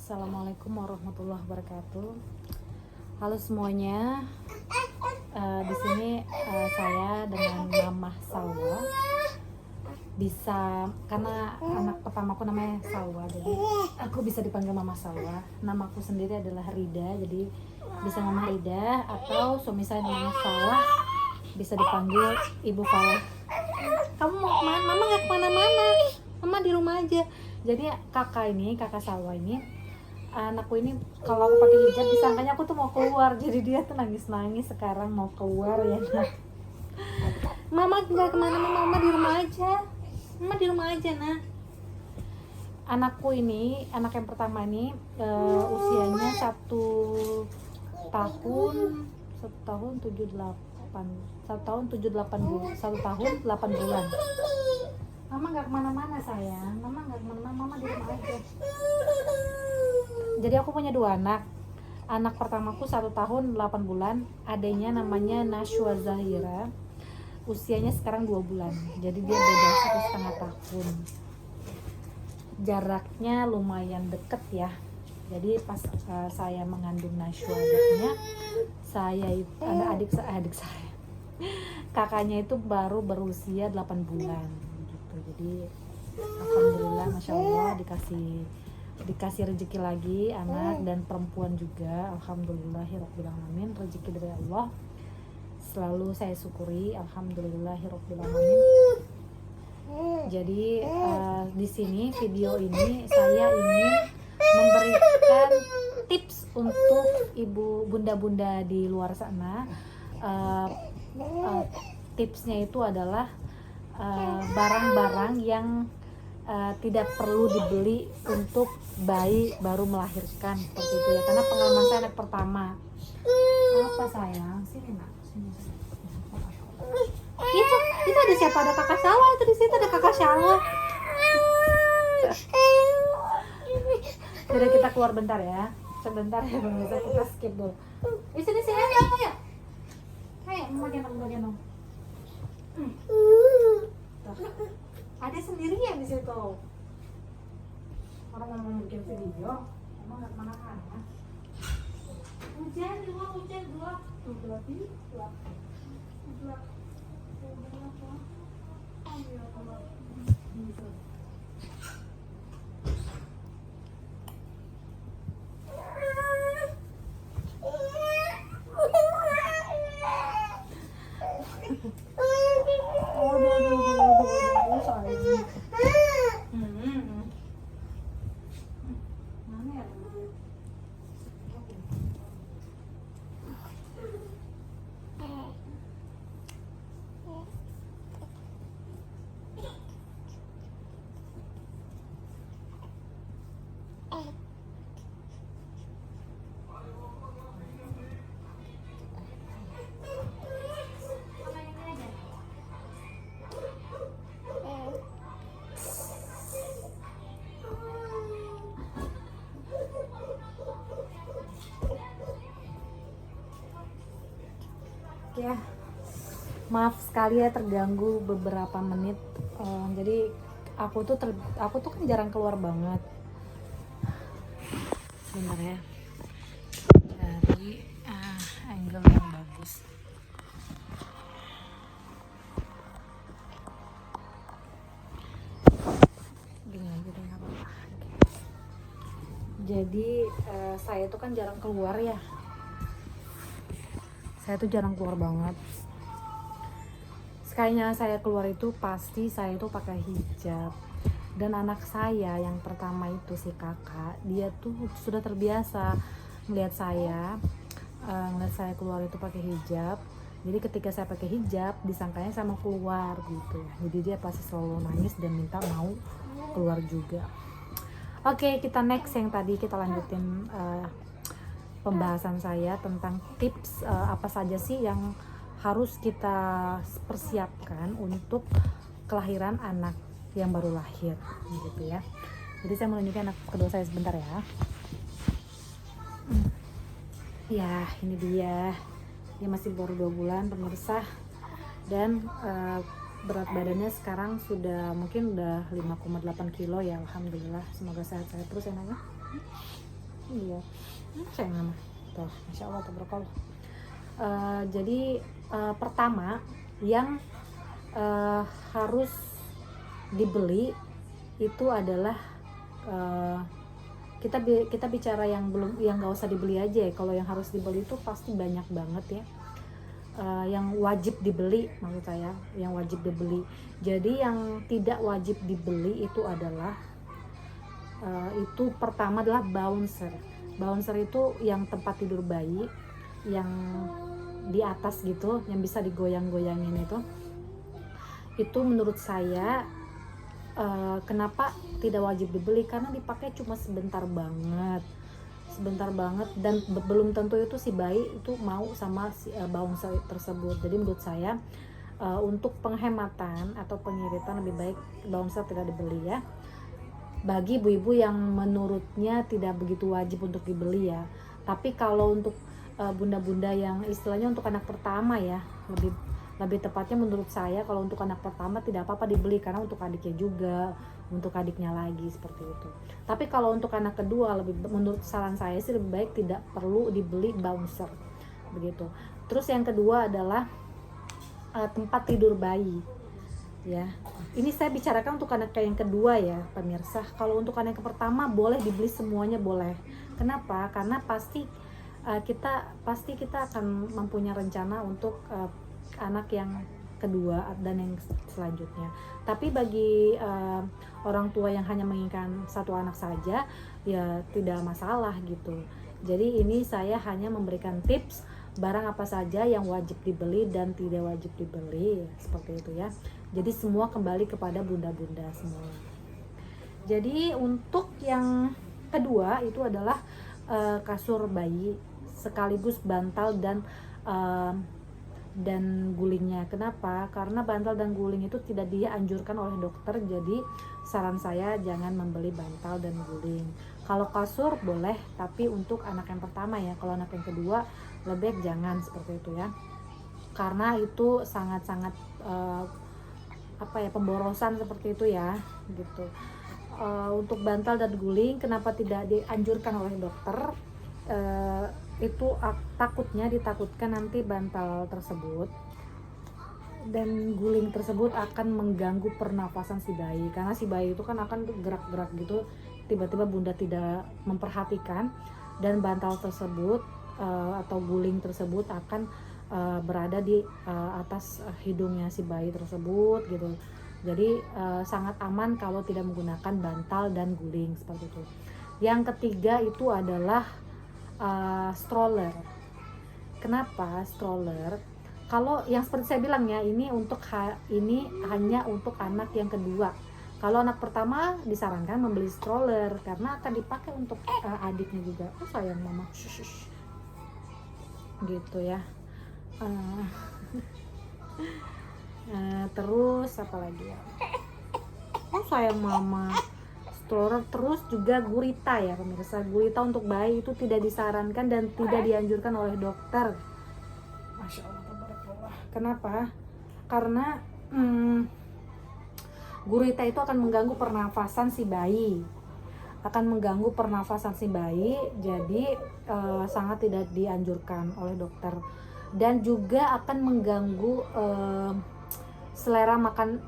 Assalamualaikum warahmatullahi wabarakatuh. Halo semuanya. Di sini saya dengan Mama Salwa. Karena anak pertamaku namanya Salwa, jadi aku bisa dipanggil Mama Salwa. Namaku sendiri adalah Rida, jadi bisa Mama Rida, atau suami saya namanya Falah, bisa dipanggil Ibu Falah. Kamu mau kemana? Mama nggak kemana-mana. Mama di rumah aja. Jadi kakak Salwa ini, anakku ini kalau aku pakai hijab disangkanya aku tuh mau keluar, jadi dia tuh nangis sekarang mau keluar ya. Mama nggak kemana-mana, mama di rumah aja. Mama di rumah aja nah. Anakku ini, anak yang pertama ini usianya 1 tahun 8 bulan. Mama nggak kemana-mana sayang, mama nggak kemana-mana, mama di rumah aja. Jadi aku punya 2 anak. Anak pertamaku 1 tahun 8 bulan, adanya namanya Nashwa Zahira, usianya sekarang 2 bulan. Jadi dia beda 1,5 tahun. Jaraknya lumayan deket ya. Jadi pas saya mengandung Nashwa adiknya, adik saya, kakaknya itu baru berusia 8 bulan gitu. Jadi alhamdulillah, masya Allah, dikasih rezeki lagi, anak dan perempuan juga. Alhamdulillahirabbil alamin, rezeki dari Allah selalu saya syukuri. Alhamdulillahirabbil alamin. Jadi di sini video ini saya ingin memberikan tips untuk ibu bunda-bunda di luar sana. Tipsnya itu adalah barang-barang yang tidak perlu dibeli untuk bayi baru melahirkan, seperti itu ya, karena pengalaman saya anak pertama. Apa sayang? Sini nak, sini. Itu ada siapa? Ada kakak Salwa itu di situ, ada kakak Salwa. Jadi kita keluar bentar ya, sebentar ya pemirsa, kita skip dulu. Sini ayo. Ayo, mau gendong. Ada sendirian di situ. Orang mau bikin video, emang nggak kemana-mana. Hujan dua. Tuh berarti dua. Ya, maaf sekali ya terganggu beberapa menit. Jadi aku tuh kan jarang keluar banget. Sebentar ya, dari angle yang bagus. Gini aja deh, nggak apa-apa. Jadi saya tuh kan jarang keluar ya. Saya tuh jarang keluar banget. Sekalinya saya keluar itu pasti saya tuh pakai hijab. Dan anak saya yang pertama itu, si kakak, dia tuh sudah terbiasa melihat saya keluar itu pakai hijab. Jadi ketika saya pakai hijab, disangkanya saya mau keluar gitu. Jadi dia pasti selalu nangis dan minta mau keluar juga. Oke, kita next, yang tadi kita lanjutin pembahasan saya tentang tips apa saja sih yang harus kita persiapkan untuk kelahiran anak yang baru lahir gitu ya. Jadi saya menunjukkan anak kedua saya sebentar ya. Ya, ini dia masih baru 2 bulan pemirsa, dan berat badannya sekarang mungkin udah 5,8 kilo ya. Alhamdulillah, semoga sehat-sehat terus ya Naya. Iya, sayang mama tuh, masya Allah tabarakallah. Jadi pertama yang harus dibeli itu adalah uh, kita bicara yang belum, yang nggak usah dibeli aja ya. Kalau yang harus dibeli itu pasti banyak banget ya. Yang wajib dibeli maksud saya, yang wajib dibeli. Jadi yang tidak wajib dibeli itu adalah itu pertama adalah bouncer. Bouncer itu yang tempat tidur bayi yang di atas gitu, yang bisa digoyang-goyangin itu. Itu menurut saya kenapa tidak wajib dibeli, karena dipakai cuma sebentar banget dan belum tentu itu si bayi itu mau sama si bouncer tersebut. Jadi menurut saya untuk penghematan atau pengiritan lebih baik bouncer tidak dibeli ya, bagi ibu-ibu yang menurutnya tidak begitu wajib untuk dibeli ya. Tapi kalau untuk bunda-bunda yang istilahnya untuk anak pertama ya, lebih tepatnya menurut saya kalau untuk anak pertama tidak apa-apa dibeli, karena untuk adiknya juga, untuk adiknya lagi seperti itu. Tapi kalau untuk anak kedua, menurut saran saya sih lebih baik tidak perlu dibeli bouncer begitu. Terus yang kedua adalah tempat tidur bayi ya. Ini saya bicarakan untuk anak yang kedua ya pemirsa. Kalau untuk anak yang pertama boleh dibeli semuanya, boleh. Kenapa? Karena pasti kita akan mempunyai rencana untuk anak yang kedua dan yang selanjutnya. Tapi bagi orang tua yang hanya menginginkan satu anak saja ya tidak masalah gitu. Jadi ini saya hanya memberikan tips barang apa saja yang wajib dibeli dan tidak wajib dibeli, seperti itu ya. Jadi semua kembali kepada bunda-bunda semua. Jadi untuk yang kedua itu adalah kasur bayi sekaligus bantal dan gulingnya. Kenapa? Karena bantal dan guling itu tidak dianjurkan oleh dokter. Jadi saran saya jangan membeli bantal dan guling. Kalau kasur boleh, tapi untuk anak yang pertama ya. Kalau anak yang kedua lebih baik jangan, seperti itu ya. Karena itu sangat-sangat pemborosan seperti itu ya, gitu. Untuk bantal dan guling kenapa tidak dianjurkan oleh dokter? Itu ditakutkan nanti bantal tersebut dan guling tersebut akan mengganggu pernafasan si bayi, karena si bayi itu kan akan gerak-gerak gitu, tiba-tiba bunda tidak memperhatikan dan bantal tersebut atau guling tersebut akan berada di atas hidungnya si bayi tersebut gitu. Jadi sangat aman kalau tidak menggunakan bantal dan guling seperti itu. Yang ketiga itu adalah stroller. Kenapa stroller? Kalau yang seperti saya bilang ya, ini hanya untuk anak yang kedua. Kalau anak pertama disarankan membeli stroller karena akan dipakai untuk adiknya juga. Oh sayang mama, gitu ya. Terus apa lagi ya? Oh sayang mama, stroller. Terus juga gurita ya pemirsa. Gurita untuk bayi itu tidak disarankan dan tidak dianjurkan oleh dokter. Masya Allah, tabarakallah. Kenapa? Karena gurita itu akan mengganggu pernafasan si bayi. Jadi sangat tidak dianjurkan oleh dokter. Dan juga akan mengganggu selera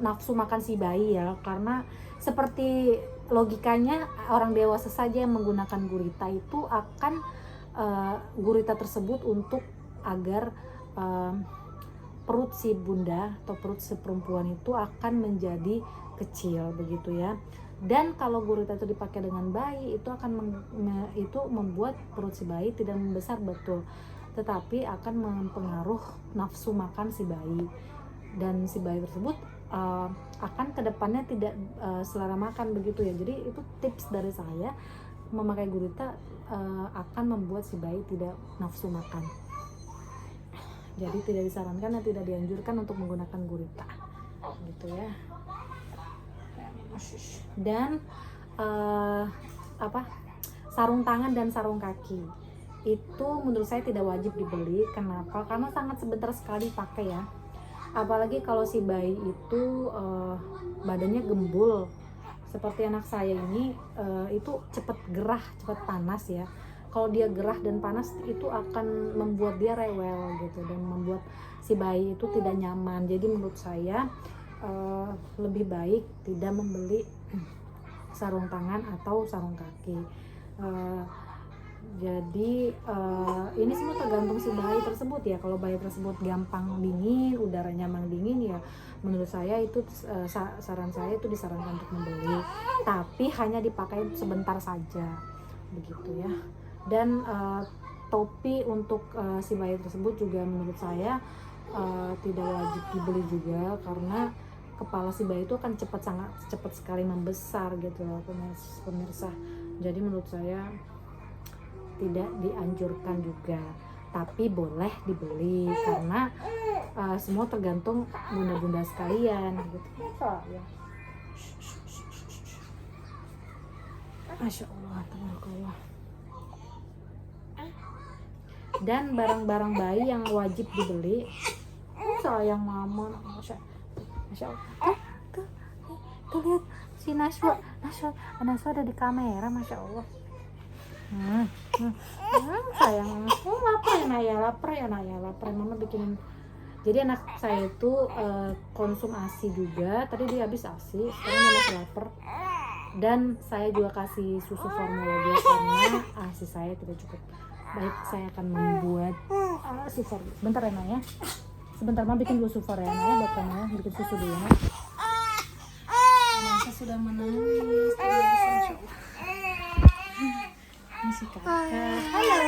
nafsu makan si bayi ya, karena seperti logikanya orang dewasa saja yang menggunakan gurita itu akan gurita tersebut untuk agar perut si bunda atau perut si perempuan itu akan menjadi kecil begitu ya. Dan kalau gurita itu dipakai dengan bayi itu akan itu membuat perut si bayi tidak membesar, betul, tetapi akan mempengaruhi nafsu makan si bayi, dan si bayi tersebut akan kedepannya tidak selera makan begitu ya. Jadi itu tips dari saya, memakai gurita akan membuat si bayi tidak nafsu makan. Jadi tidak disarankan dan tidak dianjurkan untuk menggunakan gurita gitu ya. Dan sarung tangan dan sarung kaki itu menurut saya tidak wajib dibeli. Kenapa? Karena sangat sebentar sekali pakai ya. Apalagi kalau si bayi itu badannya gembul seperti anak saya ini itu cepat gerah, cepat panas ya. Kalau dia gerah dan panas itu akan membuat dia rewel gitu, dan membuat si bayi itu tidak nyaman. Jadi menurut saya lebih baik tidak membeli sarung tangan atau sarung kaki. Jadi ini semua tergantung si bayi tersebut ya. Kalau bayi tersebut gampang dingin, udara nyaman dingin ya, menurut saya itu saran saya itu disarankan untuk membeli, tapi hanya dipakai sebentar saja begitu ya. Dan topi untuk si bayi tersebut juga menurut saya tidak wajib dibeli juga, karena kepala si bayi itu akan sangat cepat sekali membesar gitu loh pemirsa. Jadi menurut saya tidak dianjurkan juga, tapi boleh dibeli karena semua tergantung bunda-bunda sekalian gitu. Ya. Masya Allah, tabarakallah. Dan barang-barang bayi yang wajib dibeli, sayang mama, masya Allah. Tuh lihat si Naswa ada di kamera, masya Allah. Sayang, lapar ya mama bikinin. Jadi anak saya itu konsum ASI juga, tadi dia habis ASI, sekarang dia masih lapar. Dan saya juga kasih susu formula dia karena ASI saya tidak cukup. Baik, saya akan membuat susu. Sebentar ya Naya, sebentar mama bikin dulu susu ya Naya, buat kamu ya, bikin susu dulu ya. Naya sudah menangis, ini si kakak. Halo.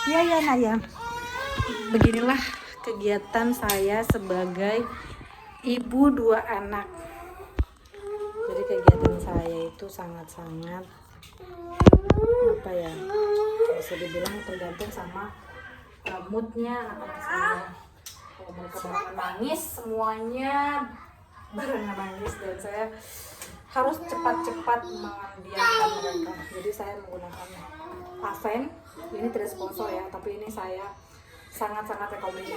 Ya Naya. Beginilah kegiatan saya sebagai ibu 2 anak. Jadi kegiatan saya itu sangat-sangat apa ya, bisa dibilang tergantung sama moodnya anak saya. Kalau mereka barengan nangis, semuanya barengan nangis, dan saya harus cepat-cepat mendiamkan mereka. Jadi saya menggunakan Aven. Ini tidak sponsor ya, tapi ini saya sangat-sangat rekomend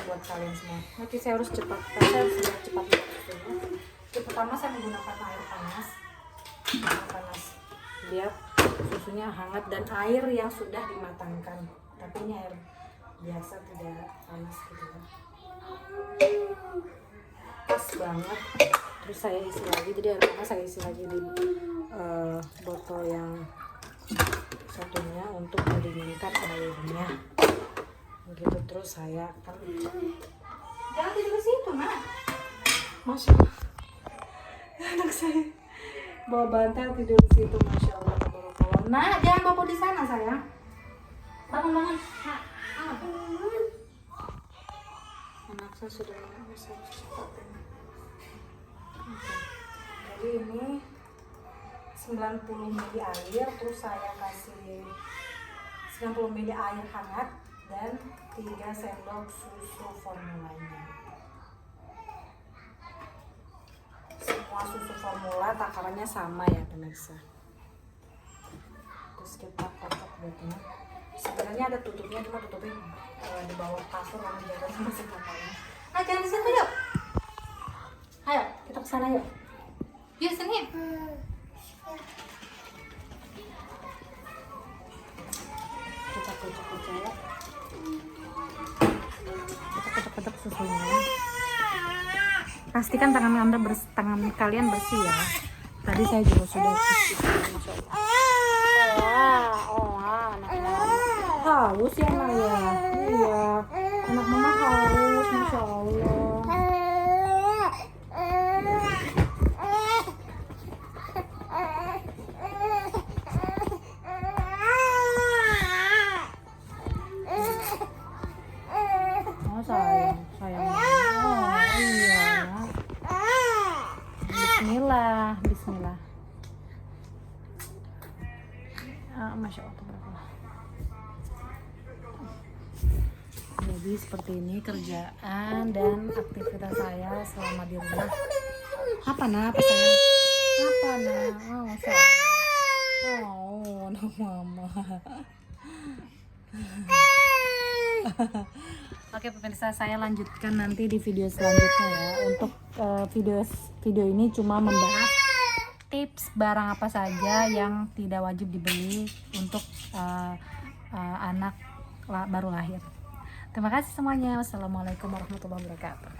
buat kalian semua. Oke, saya harus cepat pertama saya menggunakan air panas biar susunya hangat, dan air yang sudah dimatangkan, tapi ini air biasa, tidak panas gitu ya, pas banget. Terus saya isi lagi, jadi air panas saya isi lagi di botol yang satunya untuk mendinginkan airnya gitu. Terus saya akan jangan tidur di situ nak, masya Allah, anak saya bawa bantal tidur di situ, masya Allah. Nah, jangan bawa di sana sayang, bangun. Anak saya sudah bisa cepat. Jadi ini 90 ml air, terus saya kasih 90 ml air hangat dan 3 sendok susu formulanya. Semua susu formula takarannya sama ya pemirsa. Terus kita kocok dulu. Sebenarnya ada tutupnya, cuma tutupnya di bawah kasur karena jaraknya masih katanya. Nah, jangan di situ yuk. Ayo, kita ke sana yuk. Yuk sini. Kita kocok ya. Kita kocok susunya. Pastikan tangan kalian bersih ya. Tadi saya juga sudah cuci. Anaknya haus ya nak ya. Iya, anak mama haus, masya Allah. Sayang. Oh iya. Bismillah. Masya Allah. Jadi seperti ini kerjaan dan aktivitas saya selama di rumah. Apa sayang? Oh, masya Allah. Oh, anak mama. Oke pemirsa, saya lanjutkan nanti di video selanjutnya ya. Untuk video ini cuma membahas tips barang apa saja yang tidak wajib dibeli untuk anak baru lahir. Terima kasih semuanya. Wassalamualaikum warahmatullahi wabarakatuh.